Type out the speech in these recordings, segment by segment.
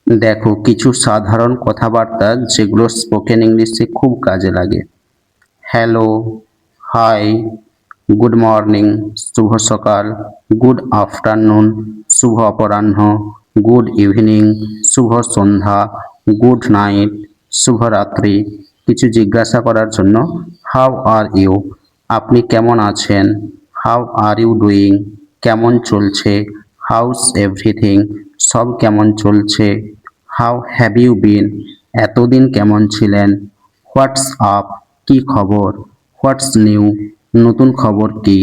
দেখো কিছু সাধারণ কথাবার্তা যেগুলো স্পোকেন ইংলিশে খুব কাজে লাগে। হ্যালো, হাই, গুড মর্নিং, শুভ সকাল, গুড আফটারনুন, শুভ অপরাহ্ন, গুড ইভিনিং, শুভ সন্ধ্যা, গুড নাইট, শুভরাত্রি। কিছু জিজ্ঞাসা করার জন্য হাউ আর ইউ, আপনি কেমন আছেন? হাউ আর ইউ ডুইং, কেমন চলছে? হাউস এভরিথিং, সব কেমন চলছে? হাউ হ্যাভ ইউ বিন, এতদিন কেমন ছিলেন? হোয়াটস আপ, কি খবর? হোয়াটস নিউ, নতুন খবর কি?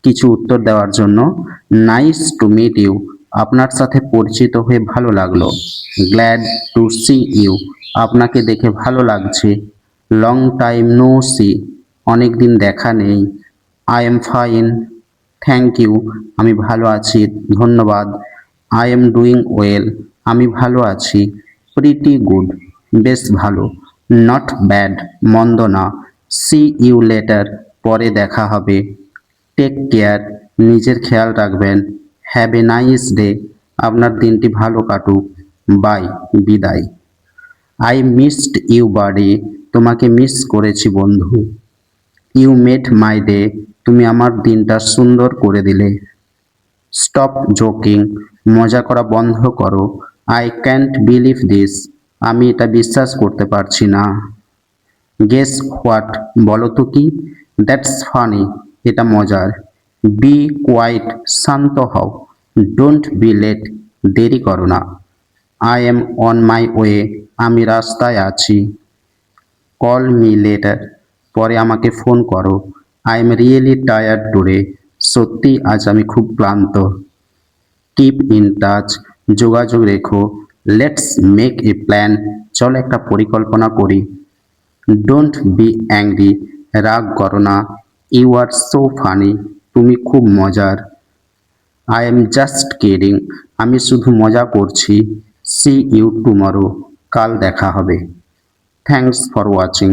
কিছু উত্তর দেওয়ার জন্য নাইস টু মিট ইউ, আপনার সাথে পরিচিত হয়ে ভালো লাগলো। গ্ল্যাড টু সি ইউ, আপনাকে দেখে ভালো লাগছে। লং টাইম নো সি, অনেক দিন দেখা নেই। I am fine, thank you, আমি ভালো আছি, ধন্যবাদ। আই এম ডুইং ওয়েল, আমি ভালো আছি। প্রিটি গুড, বেশ ভালো। নট ব্যাড, মন্দ না। সি ইউ লেটার, পরে দেখা হবে। টেক কেয়ার, নিজের খেয়াল রাখবেন। হ্যাভ এ নাইস ডে, আপনার দিনটি ভালো কাটুক। বাই, বিদায়। আই মিসড ইউ বাডি, তোমাকে মিস করেছি বন্ধু। ইউ মেড মাই ডে, তুমি আমার দিনটা সুন্দর করে দিলে। স্টপ জোকিং, মজা করা বন্ধ করো। আই ক্যান্ট বিলিভ দিস, আমি এটা বিশ্বাস করতে পারছি না। গেস হোয়াট, বলো তো কি? দ্যাটস ফানি, এটা মজার। বি কোয়াইট, শান্ত হও। ডোন্ট বি লেট, দেরি করো না। I am on my way, আমি রাস্তায় আছি। কল মি লেটার, পরে আমাকে ফোন করো। I am really tired today, সত্যি আজ আমি খুব ক্লান্ত। কিপ ইন টাচ, যোগাযোগ রেখো। লেটস মেক এ প্ল্যান, চল একটা পরিকল্পনা করি। ডোন্ট বি অ্যাংরি, রাগ করো না। ইউ আর সো ফানি, তুমি খুব মজার। আই এম জাস্ট কিডিং, আমি শুধু মজা করছি। সি ইউ টুমরো, কাল দেখা হবে। Thanks for watching.